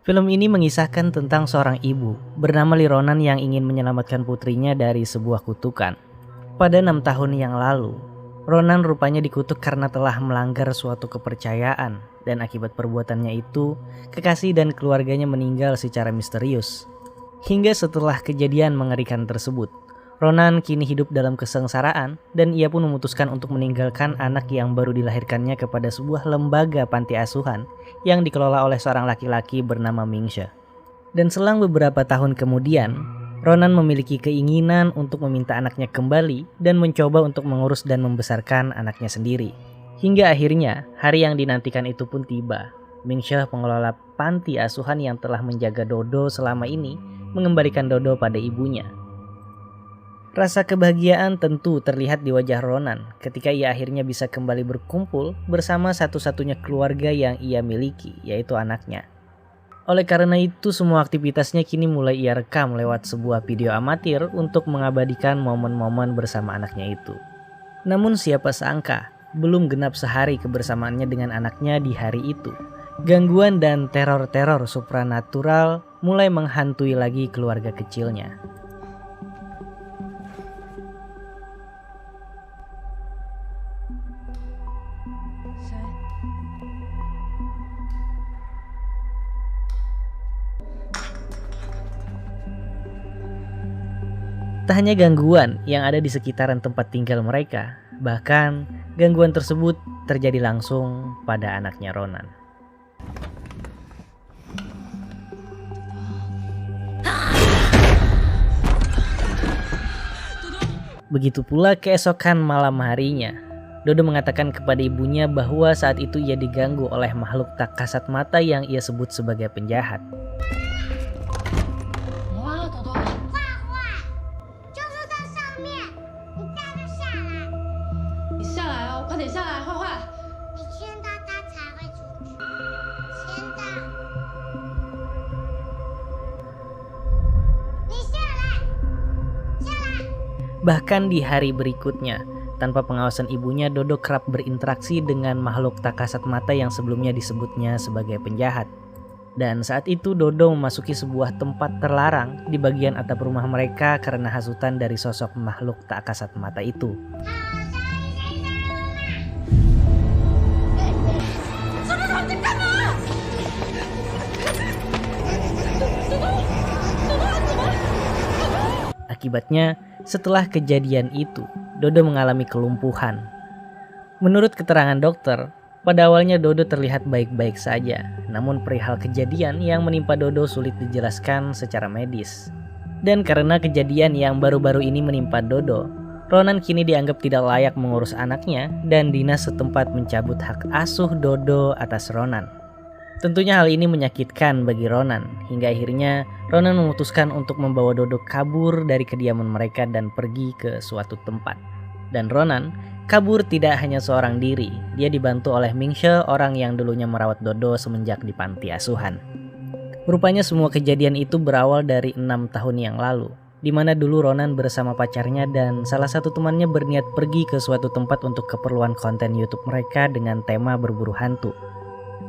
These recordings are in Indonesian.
Film ini mengisahkan tentang seorang ibu bernama Lironan yang ingin menyelamatkan putrinya dari sebuah kutukan. Pada 6 tahun yang lalu, Ronan rupanya dikutuk karena telah melanggar suatu kepercayaan, dan akibat perbuatannya itu, kekasih dan keluarganya meninggal secara misterius. Hingga setelah kejadian mengerikan tersebut, Ronan kini hidup dalam kesengsaraan dan ia pun memutuskan untuk meninggalkan anak yang baru dilahirkannya kepada sebuah lembaga panti asuhan yang dikelola oleh seorang laki-laki bernama Mingsha. Dan selang beberapa tahun kemudian, Ronan memiliki keinginan untuk meminta anaknya kembali dan mencoba untuk mengurus dan membesarkan anaknya sendiri. Hingga akhirnya, hari yang dinantikan itu pun tiba. Mingsha, pengelola panti asuhan yang telah menjaga Dodo selama ini, mengembalikan Dodo pada ibunya. Rasa kebahagiaan tentu terlihat di wajah Ronan ketika ia akhirnya bisa kembali berkumpul bersama satu-satunya keluarga yang ia miliki, yaitu anaknya. Oleh karena itu, semua aktivitasnya kini mulai ia rekam lewat sebuah video amatir untuk mengabadikan momen-momen bersama anaknya itu. Namun siapa sangka, belum genap sehari kebersamaannya dengan anaknya di hari itu, gangguan dan teror-teror supranatural mulai menghantui lagi keluarga kecilnya. Tak hanya gangguan yang ada di sekitaran tempat tinggal mereka, bahkan gangguan tersebut terjadi langsung pada anaknya Ronan. Begitu pula keesokan malam harinya, Dodo mengatakan kepada ibunya bahwa saat itu ia diganggu oleh makhluk tak kasat mata yang ia sebut sebagai penjahat. Bahkan di hari berikutnya, tanpa pengawasan ibunya, Dodo kerap berinteraksi dengan makhluk tak kasat mata yang sebelumnya disebutnya sebagai penjahat. Dan saat itu Dodo memasuki sebuah tempat terlarang di bagian atap rumah mereka karena hasutan dari sosok makhluk tak kasat mata itu. Akibatnya, setelah kejadian itu, Dodo mengalami kelumpuhan. Menurut keterangan dokter, pada awalnya Dodo terlihat baik-baik saja, namun perihal kejadian yang menimpa Dodo sulit dijelaskan secara medis. Dan karena kejadian yang baru-baru ini menimpa Dodo, Ronan kini dianggap tidak layak mengurus anaknya dan dinas setempat mencabut hak asuh Dodo atas Ronan. Tentunya hal ini menyakitkan bagi Ronan, hingga akhirnya Ronan memutuskan untuk membawa Dodo kabur dari kediaman mereka dan pergi ke suatu tempat. Dan Ronan kabur tidak hanya seorang diri, dia dibantu oleh Mingsha, orang yang dulunya merawat Dodo semenjak di panti asuhan. Rupanya semua kejadian itu berawal dari 6 tahun yang lalu, di mana dulu Ronan bersama pacarnya dan salah satu temannya berniat pergi ke suatu tempat untuk keperluan konten YouTube mereka dengan tema berburu hantu.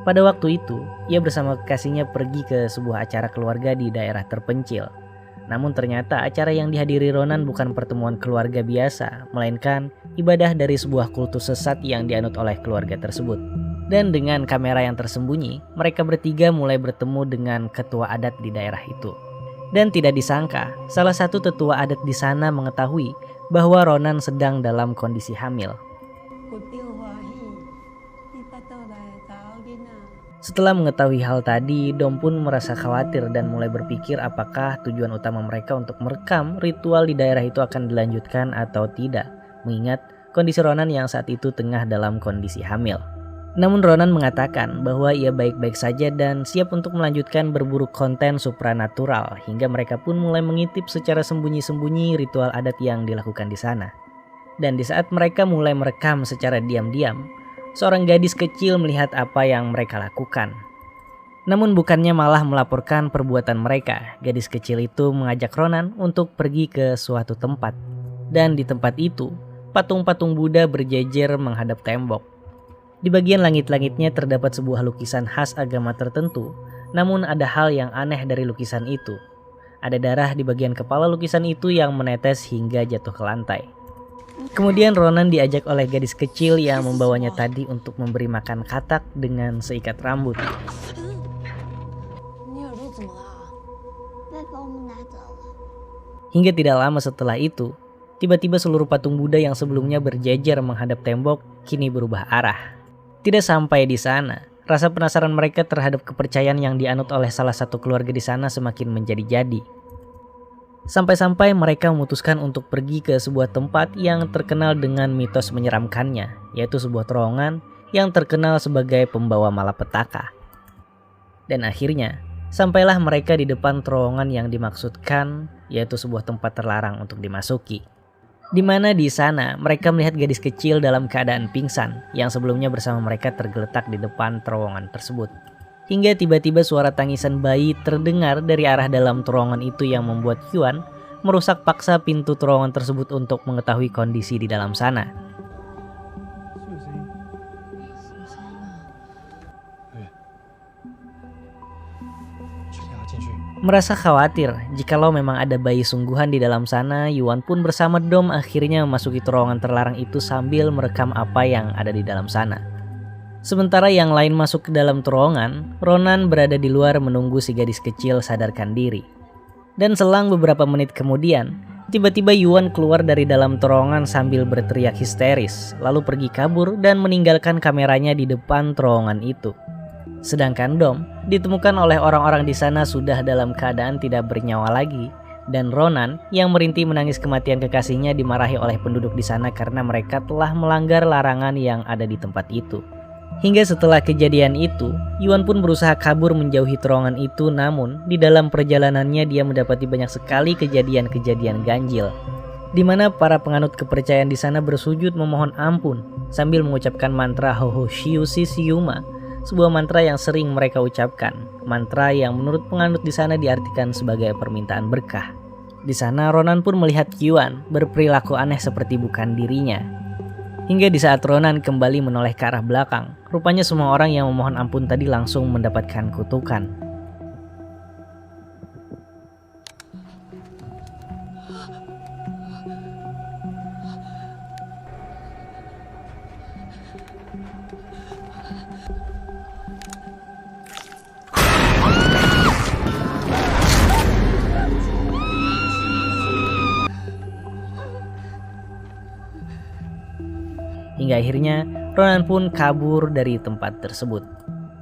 Pada waktu itu, ia bersama kekasihnya pergi ke sebuah acara keluarga di daerah terpencil. Namun ternyata acara yang dihadiri Ronan bukan pertemuan keluarga biasa, melainkan ibadah dari sebuah kultus sesat yang dianut oleh keluarga tersebut. Dan dengan kamera yang tersembunyi, mereka bertiga mulai bertemu dengan ketua adat di daerah itu. Dan tidak disangka, salah satu tetua adat di sana mengetahui bahwa Ronan sedang dalam kondisi hamil. Setelah mengetahui hal tadi, Dom pun merasa khawatir dan mulai berpikir apakah tujuan utama mereka untuk merekam ritual di daerah itu akan dilanjutkan atau tidak, mengingat kondisi Ronan yang saat itu tengah dalam kondisi hamil. Namun Ronan mengatakan bahwa ia baik-baik saja dan siap untuk melanjutkan berburu konten supranatural, hingga mereka pun mulai mengintip secara sembunyi-sembunyi ritual adat yang dilakukan di sana. Dan di saat mereka mulai merekam secara diam-diam, seorang gadis kecil melihat apa yang mereka lakukan. Namun bukannya malah melaporkan perbuatan mereka, gadis kecil itu mengajak Ronan untuk pergi ke suatu tempat. Dan di tempat itu, patung-patung Buddha berjejer menghadap tembok. Di bagian langit-langitnya terdapat sebuah lukisan khas agama tertentu, Namun ada hal yang aneh dari lukisan itu. Ada darah di bagian kepala lukisan itu yang menetes hingga jatuh ke lantai. Kemudian Ronan diajak oleh gadis kecil yang membawanya tadi untuk memberi makan katak dengan seikat rambut. Hingga tidak lama setelah itu, tiba-tiba seluruh patung Buddha yang sebelumnya berjejer menghadap tembok kini berubah arah. Tidak sampai di sana, rasa penasaran mereka terhadap kepercayaan yang dianut oleh salah satu keluarga di sana semakin menjadi-jadi. Sampai-sampai mereka memutuskan untuk pergi ke sebuah tempat yang terkenal dengan mitos menyeramkannya, yaitu sebuah terowongan yang terkenal sebagai pembawa malapetaka. Dan akhirnya, sampailah mereka di depan terowongan yang dimaksudkan, yaitu sebuah tempat terlarang untuk dimasuki. Di mana di sana mereka melihat gadis kecil dalam keadaan pingsan yang sebelumnya bersama mereka tergeletak di depan terowongan tersebut. Hingga tiba-tiba suara tangisan bayi terdengar dari arah dalam terowongan itu yang membuat Yuan merusak paksa pintu terowongan tersebut untuk mengetahui kondisi di dalam sana. Merasa khawatir jikalau memang ada bayi sungguhan di dalam sana, Yuan pun bersama Dom akhirnya memasuki terowongan terlarang itu sambil merekam apa yang ada di dalam sana. Sementara yang lain masuk ke dalam terowongan, Ronan berada di luar menunggu si gadis kecil sadarkan diri. Dan selang beberapa menit kemudian, tiba-tiba Yuan keluar dari dalam terowongan sambil berteriak histeris, lalu pergi kabur dan meninggalkan kameranya di depan terowongan itu. Sedangkan Dom ditemukan oleh orang-orang di sana sudah dalam keadaan tidak bernyawa lagi, dan Ronan yang merintih menangis kematian kekasihnya dimarahi oleh penduduk di sana karena mereka telah melanggar larangan yang ada di tempat itu. Hingga setelah kejadian itu, Yuan pun berusaha kabur menjauhi terowongan itu, namun di dalam perjalanannya dia mendapati banyak sekali kejadian-kejadian ganjil, di mana para penganut kepercayaan di sana bersujud memohon ampun sambil mengucapkan mantra Hoho Shiu Si Siuma, sebuah mantra yang sering mereka ucapkan, mantra yang menurut penganut di sana diartikan sebagai permintaan berkah. Di sana Ronan pun melihat Yuan berperilaku aneh seperti bukan dirinya. Hingga di saat Ronan kembali menoleh ke arah belakang, rupanya semua orang yang memohon ampun tadi langsung mendapatkan kutukan. Hingga akhirnya Ronan pun kabur dari tempat tersebut.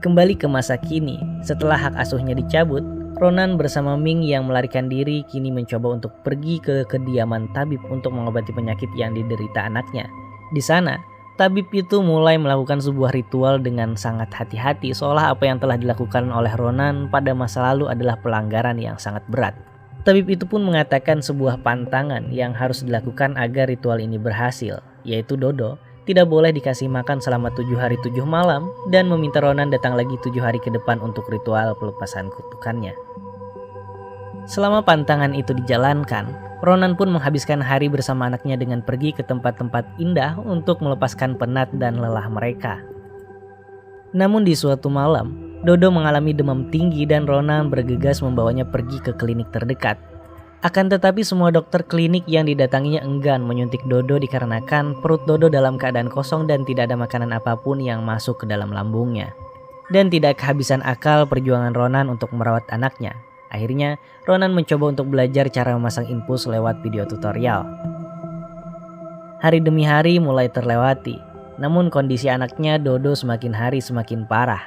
Kembali ke masa kini, setelah hak asuhnya dicabut, Ronan bersama Ming yang melarikan diri kini mencoba untuk pergi ke kediaman tabib untuk mengobati penyakit yang diderita anaknya. Di sana, tabib itu mulai melakukan sebuah ritual dengan sangat hati-hati, seolah apa yang telah dilakukan oleh Ronan pada masa lalu adalah pelanggaran yang sangat berat. Tabib itu pun mengatakan sebuah pantangan yang harus dilakukan agar ritual ini berhasil, yaitu Dodo tidak boleh dikasih makan selama 7 hari 7 malam dan meminta Ronan datang lagi 7 hari ke depan untuk ritual pelepasan kutukannya. Selama pantangan itu dijalankan, Ronan pun menghabiskan hari bersama anaknya dengan pergi ke tempat-tempat indah untuk melepaskan penat dan lelah mereka. Namun di suatu malam, Dodo mengalami demam tinggi dan Ronan bergegas membawanya pergi ke klinik terdekat. Akan tetapi semua dokter klinik yang didatanginya enggan menyuntik Dodo dikarenakan perut Dodo dalam keadaan kosong dan tidak ada makanan apapun yang masuk ke dalam lambungnya. Dan tidak kehabisan akal perjuangan Ronan untuk merawat anaknya. Akhirnya Ronan mencoba untuk belajar cara memasang infus lewat video tutorial. Hari demi hari mulai terlewati, namun kondisi anaknya Dodo semakin hari semakin parah.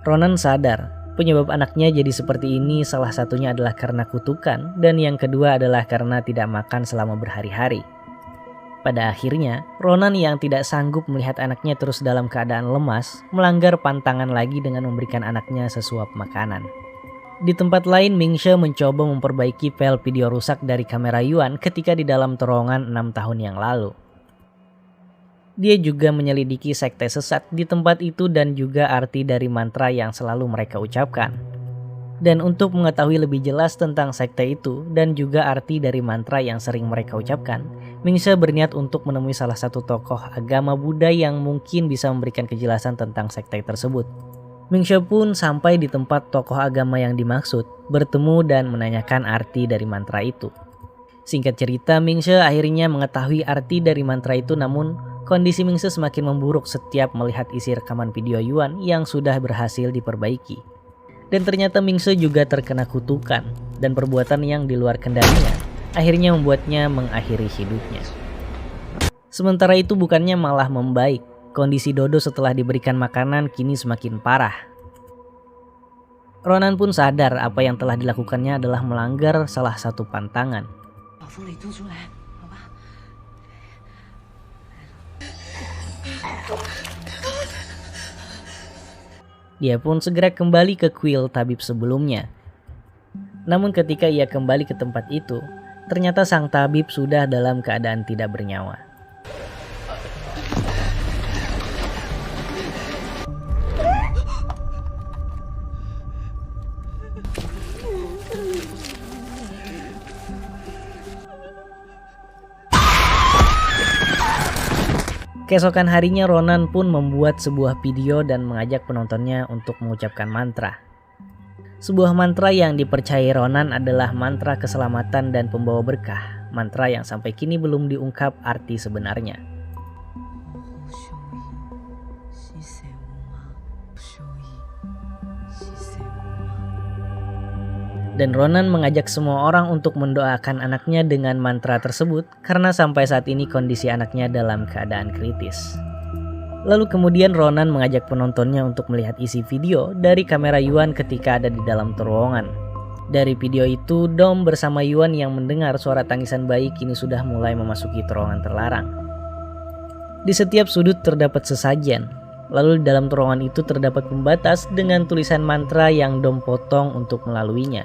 Ronan sadar penyebab anaknya jadi seperti ini salah satunya adalah karena kutukan dan yang kedua adalah karena tidak makan selama berhari-hari. Pada akhirnya, Ronan yang tidak sanggup melihat anaknya terus dalam keadaan lemas melanggar pantangan lagi dengan memberikan anaknya sesuap makanan. Di tempat lain, Mingxia mencoba memperbaiki file video rusak dari kamera Yuan ketika di dalam terowongan 6 tahun yang lalu. Dia juga menyelidiki sekte sesat di tempat itu dan juga arti dari mantra yang selalu mereka ucapkan. Dan untuk mengetahui lebih jelas tentang sekte itu dan juga arti dari mantra yang sering mereka ucapkan, Mingxia berniat untuk menemui salah satu tokoh agama Buddha yang mungkin bisa memberikan kejelasan tentang sekte tersebut. Mingxia pun sampai di tempat tokoh agama yang dimaksud, bertemu dan menanyakan arti dari mantra itu. Singkat cerita, Mingxia akhirnya mengetahui arti dari mantra itu, namun kondisi Mingxia semakin memburuk setiap melihat isi rekaman video Yuan yang sudah berhasil diperbaiki. Dan ternyata Mingxia juga terkena kutukan dan perbuatan yang di luar kendalinya akhirnya membuatnya mengakhiri hidupnya. Sementara itu bukannya malah membaik, kondisi Dodo setelah diberikan makanan kini semakin parah. Ronan pun sadar apa yang telah dilakukannya adalah melanggar salah satu pantangan. Dia pun segera kembali ke kuil tabib sebelumnya. Namun ketika ia kembali ke tempat itu, ternyata sang tabib sudah dalam keadaan tidak bernyawa. Keesokan harinya Ronan pun membuat sebuah video dan mengajak penontonnya untuk mengucapkan mantra. Sebuah mantra yang dipercayai Ronan adalah mantra keselamatan dan pembawa berkah, mantra yang sampai kini belum diungkap arti sebenarnya. Dan Ronan mengajak semua orang untuk mendoakan anaknya dengan mantra tersebut karena sampai saat ini kondisi anaknya dalam keadaan kritis. Lalu kemudian Ronan mengajak penontonnya untuk melihat isi video dari kamera Yuan ketika ada di dalam terowongan. Dari video itu, Dom bersama Yuan yang mendengar suara tangisan bayi kini sudah mulai memasuki terowongan terlarang. Di setiap sudut terdapat sesajen. Lalu di dalam terowongan itu terdapat pembatas dengan tulisan mantra yang Dom potong untuk melaluinya.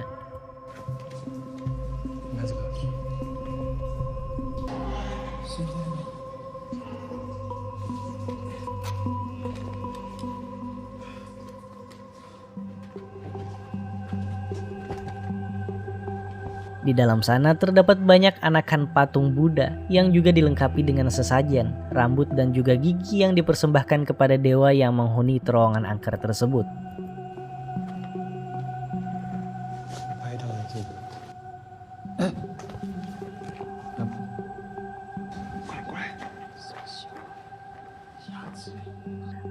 Di dalam sana terdapat banyak anakan patung Buddha yang juga dilengkapi dengan sesajen, rambut dan juga gigi yang dipersembahkan kepada dewa yang menghuni terowongan angker tersebut.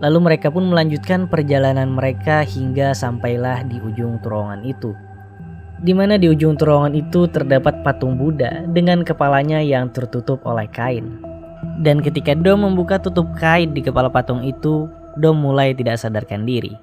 Lalu mereka pun melanjutkan perjalanan mereka hingga sampailah di ujung terowongan itu. Di mana di ujung terowongan itu terdapat patung Buddha dengan kepalanya yang tertutup oleh kain. Dan ketika Dom membuka tutup kain di kepala patung itu, Dom mulai tidak sadarkan diri.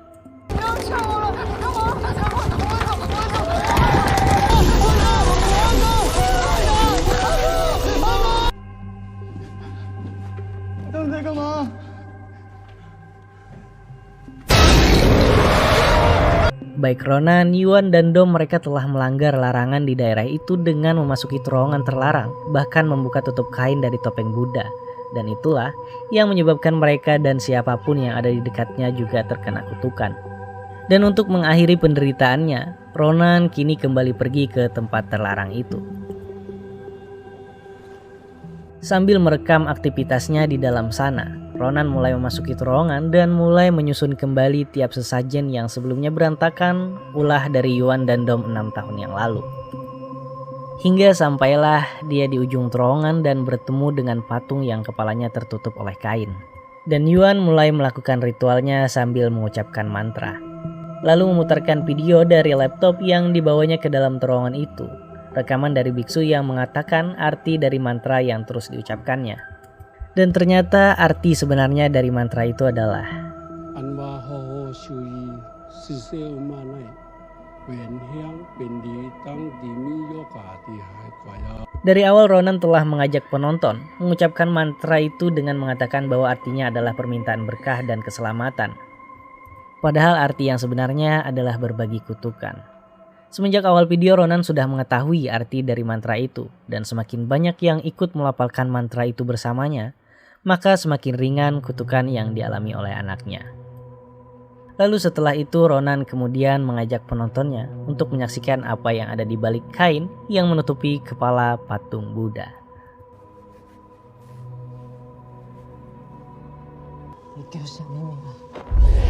Baik Ronan, Yuan, dan Dom mereka telah melanggar larangan di daerah itu dengan memasuki terowongan terlarang, bahkan membuka tutup kain dari topeng Buddha. Dan itulah yang menyebabkan mereka dan siapapun yang ada di dekatnya juga terkena kutukan. Dan untuk mengakhiri penderitaannya, Ronan kini kembali pergi ke tempat terlarang itu. Sambil merekam aktivitasnya di dalam sana, Ronan mulai memasuki terowongan dan mulai menyusun kembali tiap sesajen yang sebelumnya berantakan ulah dari Yuan dan Dom 6 tahun yang lalu. Hingga sampailah dia di ujung terowongan dan bertemu dengan patung yang kepalanya tertutup oleh kain. Dan Yuan mulai melakukan ritualnya sambil mengucapkan mantra. Lalu memutarkan video dari laptop yang dibawanya ke dalam terowongan itu. Rekaman dari biksu yang mengatakan arti dari mantra yang terus diucapkannya. Dan ternyata arti sebenarnya dari mantra itu adalah dari awal Ronan telah mengajak penonton mengucapkan mantra itu dengan mengatakan bahwa artinya adalah permintaan berkah dan keselamatan. Padahal arti yang sebenarnya adalah berbagi kutukan. Semenjak awal video Ronan sudah mengetahui arti dari mantra itu dan semakin banyak yang ikut melafalkan mantra itu bersamanya, maka semakin ringan kutukan yang dialami oleh anaknya. Lalu setelah itu Ronan kemudian mengajak penontonnya untuk menyaksikan apa yang ada di balik kain yang menutupi kepala patung Buddha. 이게 무슨 의미가?